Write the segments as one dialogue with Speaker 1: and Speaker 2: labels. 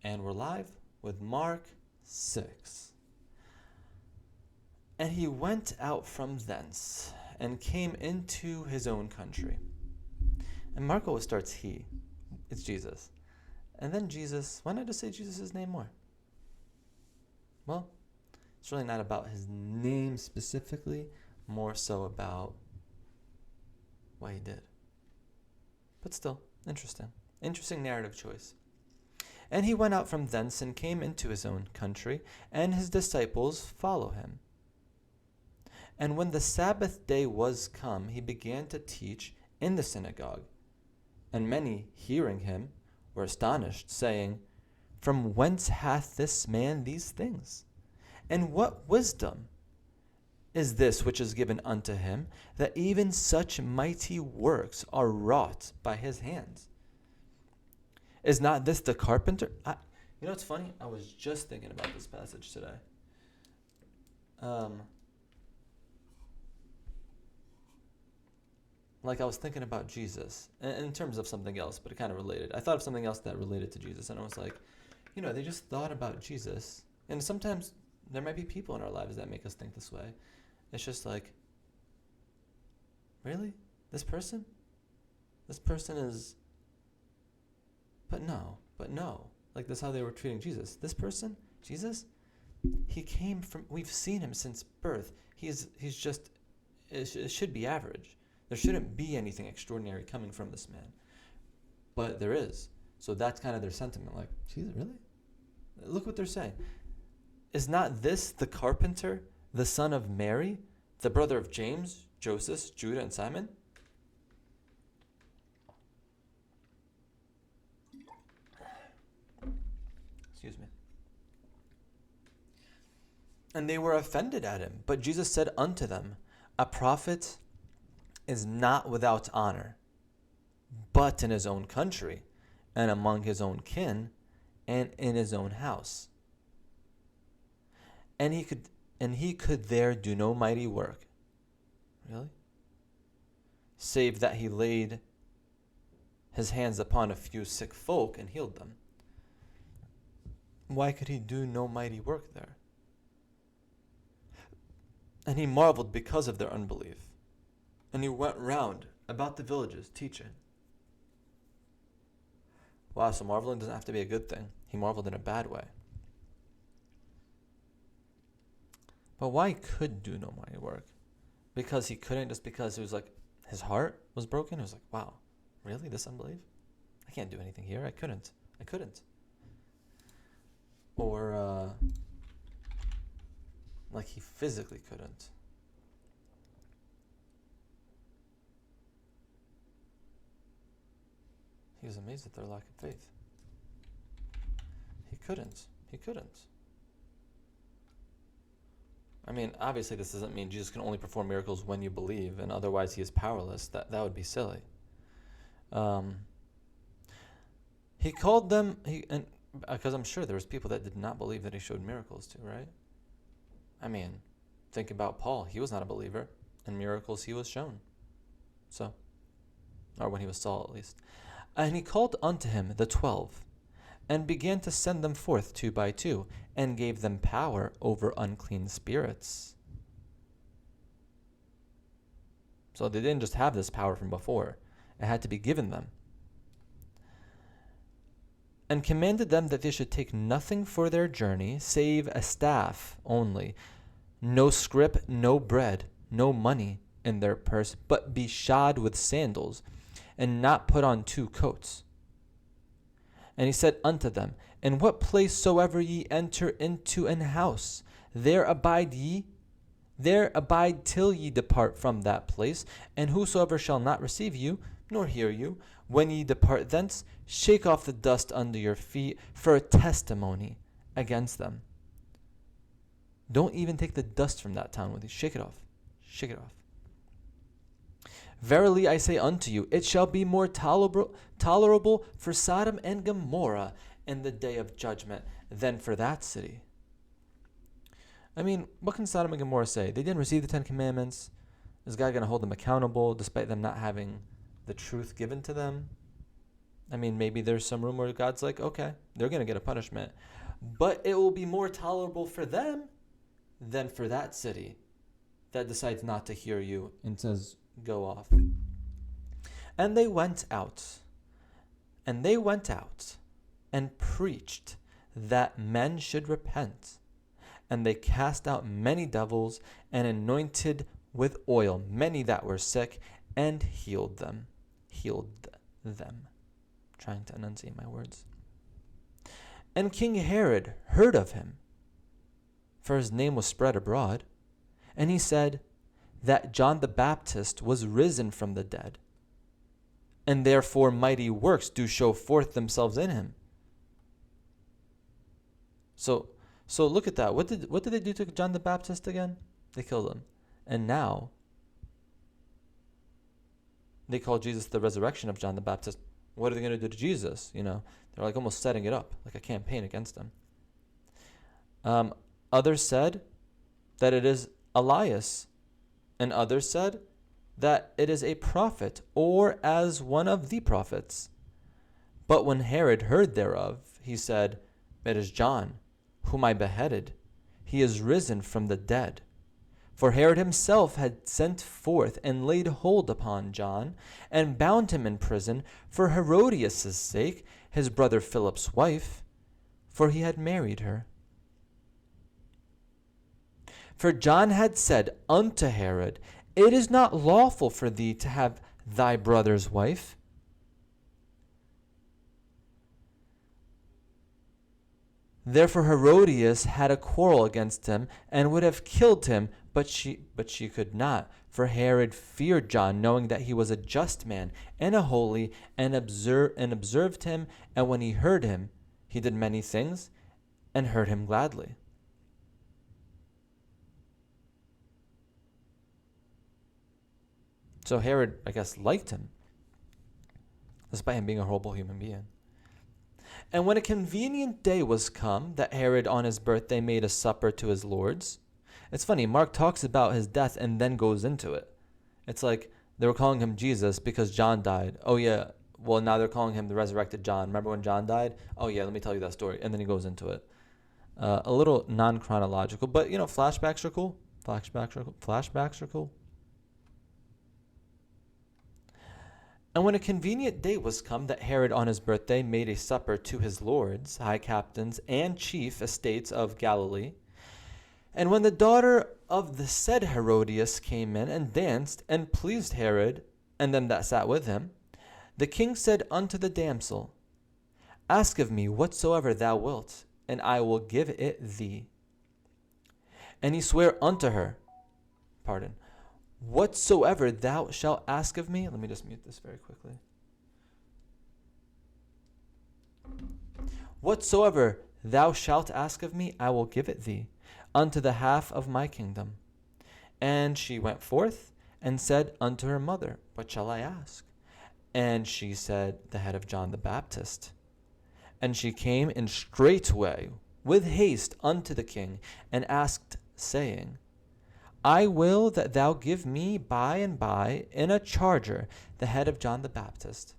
Speaker 1: And we're live with Mark 6. And he went out from thence and came into his own country. And Mark always starts he. It's Jesus. And then Jesus, why not just say Jesus' name more? Well, it's really not about his name specifically, more so about what he did. But still, interesting. Interesting narrative choice. And he went out from thence and came into his own country, and his disciples follow him. And when the Sabbath day was come, he began to teach in the synagogue. And many, hearing him, were astonished, saying, From whence hath this man these things? And what wisdom is this which is given unto him, that even such mighty works are wrought by his hands? Is not this the carpenter? You know what's funny? I was just thinking about this passage today. Like I was thinking about Jesus in terms of something else, but it kind of related. I thought of something else that related to Jesus, and I was like, they just thought about Jesus. And sometimes there might be people in our lives that make us think this way. It's just like, really? This person? This person is... But no. Like, that's how they were treating Jesus. This person, Jesus, he came from, we've seen him since birth. He's just, it should be average. There shouldn't be anything extraordinary coming from this man. But there is. So that's kind of their sentiment. Like, Jesus, really? Look what they're saying. Is not this the carpenter, the son of Mary, the brother of James, Joseph, Judah, and Simon? Excuse me. And they were offended at him. But Jesus said unto them, A prophet is not without honor, but in his own country, and among his own kin, and in his own house. And he could there do no mighty work. Really? Save that he laid his hands upon a few sick folk and healed them. Why could he do no mighty work there? And he marveled because of their unbelief. And he went round about the villages teaching. Wow, so marveling doesn't have to be a good thing. He marveled in a bad way. But why could do no mighty work? Because he couldn't, just because it was like his heart was broken? It was like, wow, really? This unbelief? I can't do anything here. I couldn't. Or, like he physically couldn't. He was amazed at their lack of faith. He couldn't. I mean, obviously this doesn't mean Jesus can only perform miracles when you believe, and otherwise he is powerless. That would be silly. He called them, because I'm sure there was people that did not believe that he showed miracles too, right? I mean, think about Paul. He was not a believer, and miracles he was shown. So, or when he was Saul at least. And he called unto him the 12, and began to send them forth 2 by 2, and gave them power over unclean spirits. So they didn't just have this power from before. It had to be given them. And commanded them that they should take nothing for their journey, save a staff only, no scrip, no bread, no money in their purse, but be shod with sandals, and not put on 2 coats. And he said unto them, In what place soever ye enter into an house, there abide ye, there abide till ye depart from that place. And whosoever shall not receive you, nor hear you, when ye depart thence, shake off the dust under your feet for a testimony against them. Don't even take the dust from that town with you. Shake it off. Verily I say unto you, it shall be more tolerable for Sodom and Gomorrah in the day of judgment than for that city. I mean, what can Sodom and Gomorrah say? They didn't receive the 10 Commandments. Is God going to hold them accountable despite them not having the truth given to them? I mean, maybe there's some room where God's like, okay, they're going to get a punishment, but it will be more tolerable for them than for that city that decides not to hear you and says, go off. And they went out, and preached that men should repent. And they cast out many devils and anointed with oil many that were sick and healed them. Trying to enunciate my words. And King Herod heard of him, for his name was spread abroad, and he said that John the Baptist was risen from the dead, and therefore mighty works do show forth themselves in him. So look at that. What did they do to John the Baptist again? They killed him. And now they call Jesus the resurrection of John the Baptist. What are they going to do to Jesus? You know, they're like almost setting it up, like a campaign against him. Others said that it is Elias, and others said that it is a prophet, or as one of the prophets. But when Herod heard thereof, he said, it is John, whom I beheaded. He is risen from the dead. For Herod himself had sent forth and laid hold upon John, and bound him in prison for Herodias' sake, his brother Philip's wife, for he had married her. For John had said unto Herod, it is not lawful for thee to have thy brother's wife. Therefore Herodias had a quarrel against him, and would have killed him, but she could not. For Herod feared John, knowing that he was a just man and a holy, and observed him. And when he heard him, he did many things, and heard him gladly. So Herod, I guess, liked him, despite him being a horrible human being. And when a convenient day was come, that Herod on his birthday made a supper to his lords. It's funny, Mark talks about his death and then goes into it. It's like they were calling him Jesus because John died. Oh yeah, well now they're calling him the resurrected John. Remember when John died? Oh yeah, let me tell you that story. And then he goes into it. A little non-chronological, but you know, flashbacks are cool. Flashbacks are cool. And when a convenient day was come, that Herod on his birthday made a supper to his lords, high captains, and chief estates of Galilee. And when the daughter of the said Herodias came in and danced, and pleased Herod, and them that sat with him, the king said unto the damsel, ask of me whatsoever thou wilt, and I will give it thee. And he sware unto her, whatsoever thou shalt ask of me. Let me just mute this very quickly. Whatsoever thou shalt ask of me, I will give it thee, unto the half of my kingdom. And she went forth and said unto her mother, what shall I ask? And she said, the head of John the Baptist. And she came in straightway with haste unto the king, and asked, saying, I will that thou give me by and by in a charger the head of John the Baptist.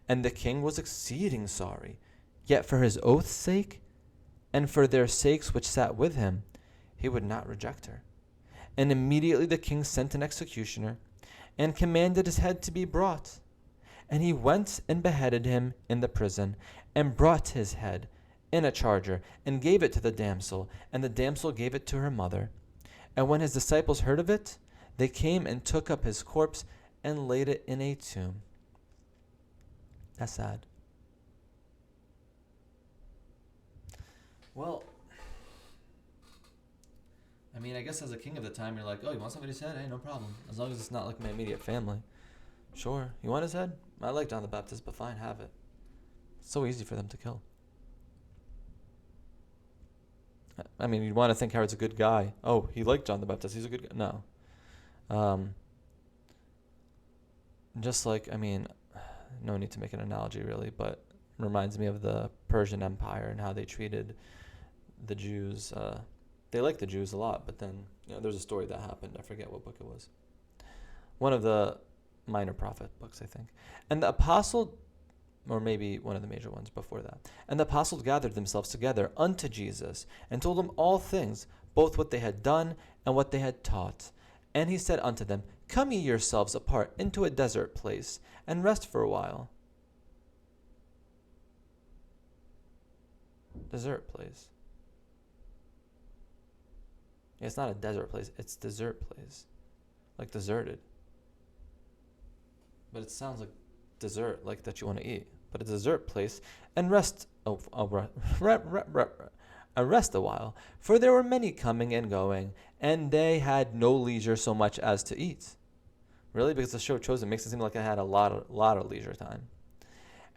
Speaker 1: And the king was exceeding sorry, yet for his oath's sake, and for their sakes which sat with him, he would not reject her. And immediately the king sent an executioner, and commanded his head to be brought. And he went and beheaded him in the prison, and brought his head in a charger, and gave it to the damsel, and the damsel gave it to her mother. And when his disciples heard of it, they came and took up his corpse and laid it in a tomb. That's sad. Well, I mean, I guess as a king of the time, you're like, oh, you want somebody's head? Hey, no problem. As long as it's not like my immediate family. Sure. You want his head? I like John the Baptist, but fine, have it. It's so easy for them to kill. I mean, you'd want to think Herod's a good guy. Oh, he liked John the Baptist. He's a good guy. No. Just like, I mean, no need to make an analogy really, but reminds me of the Persian Empire and how they treated the Jews. They liked the Jews a lot, but then, you know, there's a story that happened. I forget what book it was. One of the Minor Prophet books, I think. And the apostle or maybe one of the major ones before that. And the apostles gathered themselves together unto Jesus, and told him all things, both what they had done and what they had taught. And he said unto them, Come ye yourselves apart into a desert place, and rest for a while. Desert place. Yeah, it's not a desert place, it's desert place. Like deserted. But it sounds like dessert, like that you want to eat. But a dessert place, and rest a while. For there were many coming and going, and they had no leisure so much as to eat. Really? Because the show Chosen makes it seem like I had a lot of leisure time.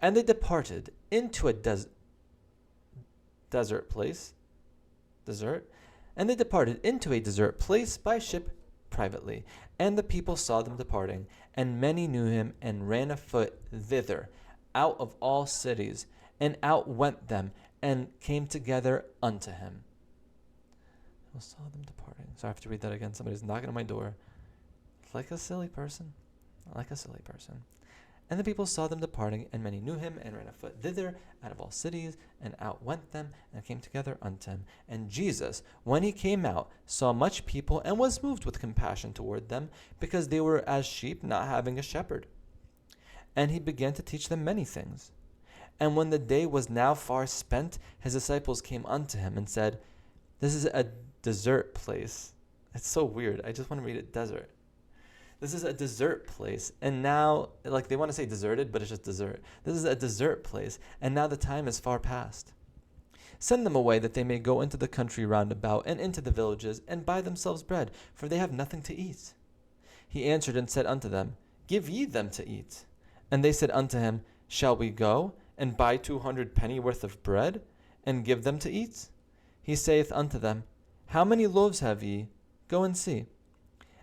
Speaker 1: And they departed into a desert place. And they departed into a desert place by ship privately. And the people saw them departing, and many knew him, and ran afoot thither, out of all cities, and out went them, and came together unto him. I saw them departing. So I have to read that again. Somebody's knocking on my door. Like a silly person. And the people saw them departing, and many knew him, and ran afoot thither, out of all cities, and out went them, and came together unto him. And Jesus, when he came out, saw much people, and was moved with compassion toward them, because they were as sheep not having a shepherd. And he began to teach them many things. And when the day was now far spent, his disciples came unto him, and said, This is a desert place. It's so weird. I just want to read it, desert. This is a desert place, and now, like they want to say deserted, but it's just desert. This is a desert place, and now the time is far past. Send them away that they may go into the country round about, and into the villages, and buy themselves bread, for they have nothing to eat. He answered and said unto them, Give ye them to eat. And they said unto him, Shall we go, and buy 200 penny worth of bread, and give them to eat? He saith unto them, How many loaves have ye? Go and see.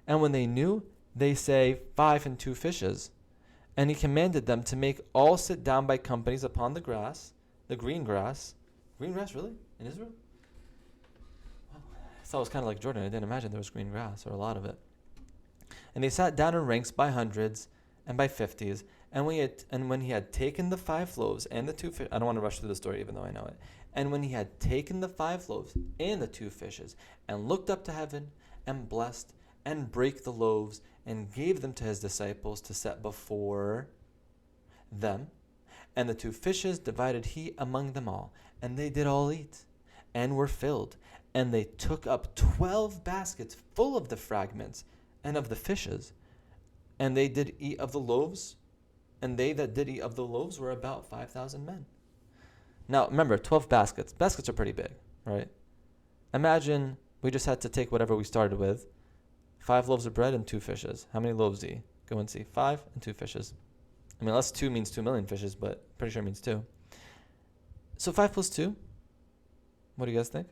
Speaker 1: And when they knew, they say, 5 and 2 fishes. And he commanded them to make all sit down by companies upon the grass, the green grass. Green grass, really? In Israel? Wow. I thought it was kind of like Jordan. I didn't imagine there was green grass, or a lot of it. And they sat down in ranks by hundreds and by 50s. And when he had taken the 5 loaves and the 2 fish, I don't want to rush through the story even though I know it. And when he had taken the 5 loaves and the 2 fishes, and looked up to heaven, and blessed, and brake the loaves, and gave them to his disciples to set before them. And the 2 fishes divided he among them all. And they did all eat, and were filled. And they took up 12 baskets full of the fragments, and of the fishes. And they did eat of the loaves, and they that did eat of the loaves were about 5,000 men. Now, remember, 12 baskets. Baskets are pretty big, right? Imagine we just had to take whatever we started with. 5 loaves of bread and 2 fishes. How many loaves do you? Go and see. 5 and 2 fishes. I mean, unless 2 means 2 million fishes, but pretty sure it means 2. So 5 plus 2, what do you guys think?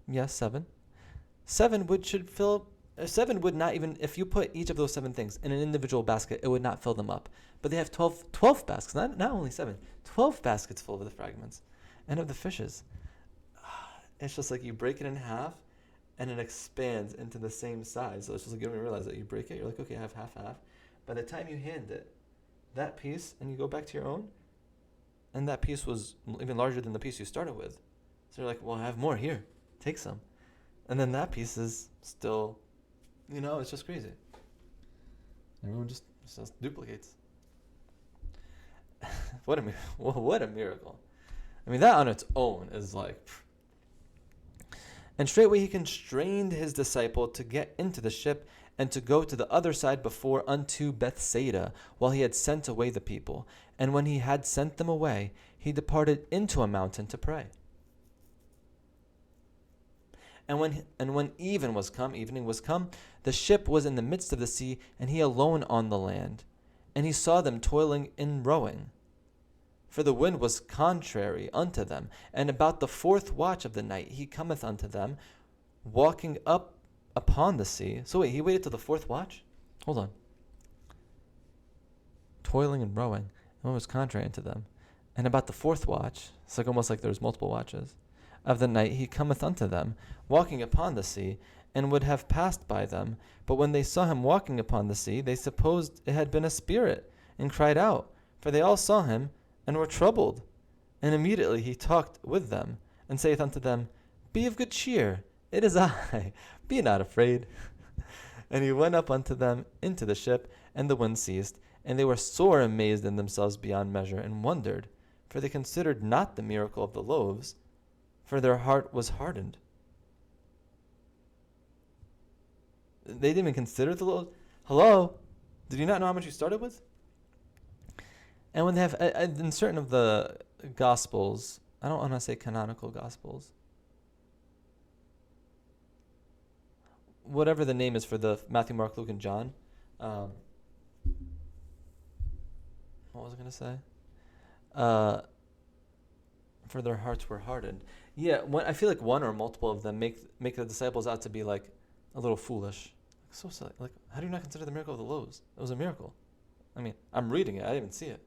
Speaker 1: Yes, 7. 7 would not even, if you put each of those 7 things in an individual basket, it would not fill them up. But they have 12 baskets, not only 7, 12 baskets full of the fragments and of the fishes. It's just like you break it in half, and it expands into the same size. So it's just like you don't even realize that you break it. You're like, okay, I have half. By the time you hand it, that piece, and you go back to your own, and that piece was even larger than the piece you started with. So you're like, well, I have more here. Take some. And then that piece is still, it's just crazy. Everyone just duplicates. What a miracle. I mean, that on its own is like... And straightway he constrained his disciple to get into the ship, and to go to the other side before unto Bethsaida, while he had sent away the people. And when he had sent them away, he departed into a mountain to pray. And when evening was come, the ship was in the midst of the sea, and he alone on the land. And he saw them toiling in rowing, for the wind was contrary unto them. And about the 4th watch of the night he cometh unto them, walking up upon the sea. So wait, he waited till the 4th watch? Hold on. Toiling and rowing, and wind was contrary unto them. And about the 4th watch, it's like almost like there's multiple watches, of the night he cometh unto them, walking upon the sea, and would have passed by them. But when they saw him walking upon the sea, they supposed it had been a spirit, and cried out. For they all saw him and were troubled. And immediately he talked with them, and saith unto them, Be of good cheer, it is I, be not afraid. And he went up unto them into the ship, and the wind ceased, and they were sore amazed in themselves beyond measure, and wondered, for they considered not the miracle of the loaves, for their heart was hardened. They didn't even consider the loaves. Hello? Did you not know how much you started with? And when they have, in certain of the Gospels, I don't want to say canonical Gospels, whatever the name is for the Matthew, Mark, Luke, and John. What was I going to say? For their hearts were hardened. Yeah, I feel like one or multiple of them make the disciples out to be like a little foolish. So silly. Like, how do you not consider the miracle of the loaves? It was a miracle. I mean, I'm reading it. I didn't even see it.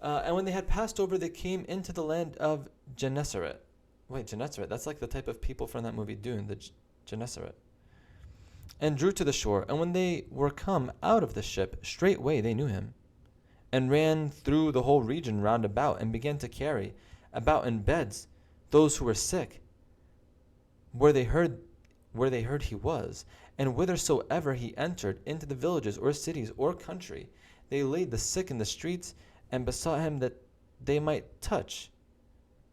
Speaker 1: And when they had passed over, they came into the land of Gennesaret. Wait, Gennesaret? That's like the type of people from that movie Dune, the Gennesaret. And drew to the shore. And when they were come out of the ship, straightway they knew him, and ran through the whole region round about, and began to carry about in beds those who were sick, where they heard he was. And whithersoever he entered into the villages or cities or country, they laid the sick in the streets, and besought him that they might touch,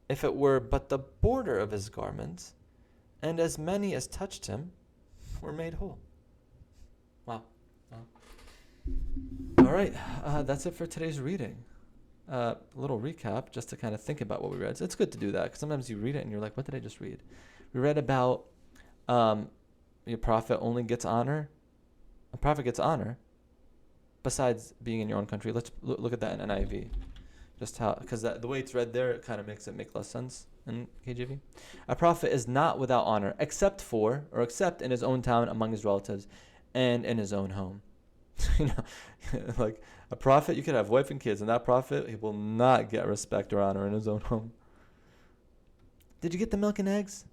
Speaker 1: if it were but the border of his garments. And as many as touched him were made whole. Wow. All right, that's it for today's reading. A little recap, just to kind of think about what we read. So it's good to do that, because sometimes you read it and you're like, what did I just read? We read about your prophet only gets honor. A prophet gets honor besides being in your own country. Let's look at that in NIV. Just how, because the way it's read there, it kind of makes it make less sense in KJV. A prophet is not without honor, except in his own town, among his relatives, and in his own home. Like a prophet, you could have wife and kids, and that prophet, he will not get respect or honor in his own home. Did you get the milk and eggs?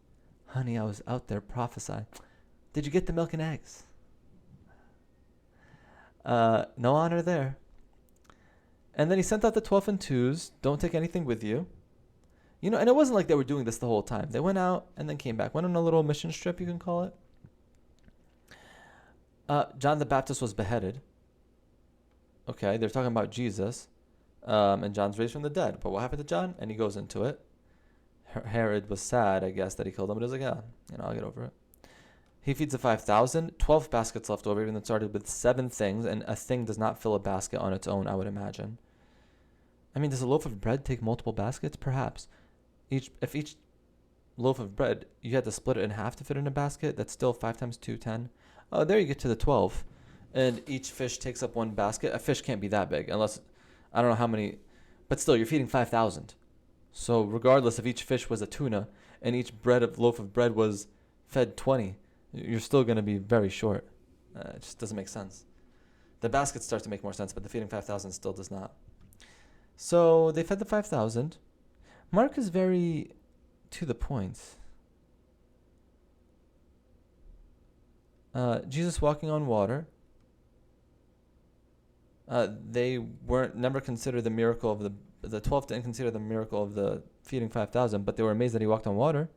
Speaker 1: Honey, I was out there prophesying. Did you get the milk and eggs? No honor there. And then he sent out the 12 and 2s. Don't take anything with you. And it wasn't like they were doing this the whole time. They went out and then came back. Went on a little mission trip, you can call it. John the Baptist was beheaded. Okay, they're talking about Jesus. And John's raised from the dead. But what happened to John? And he goes into it. Herod was sad, I guess, that he killed him. But he was like, I'll get over it. He feeds the 5,000. 12 baskets left over, even though it started with 7 things. And a thing does not fill a basket on its own, I would imagine. I mean, does a loaf of bread take multiple baskets? Perhaps. If each loaf of bread, you had to split it in half to fit in a basket, that's still 5 times 2, 10. Oh, there you get to the 12. And each fish takes up 1 basket. A fish can't be that big, unless, I don't know how many, but still, you're feeding 5,000. So regardless if each fish was a tuna, and each loaf of bread was fed 20, you're still going to be very short. It just doesn't make sense. The basket starts to make more sense, but the feeding 5,000 still does not. So they fed the 5,000. Mark is very to the point. Jesus walking on water. They never considered the miracle of the 12 didn't consider the miracle of the feeding 5,000, but they were amazed that he walked on water.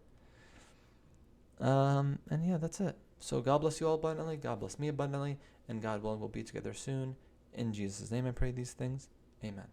Speaker 1: And yeah, that's it. So God bless you all abundantly. God bless me abundantly. And God willing, we'll be together soon. In Jesus' name I pray these things. Amen.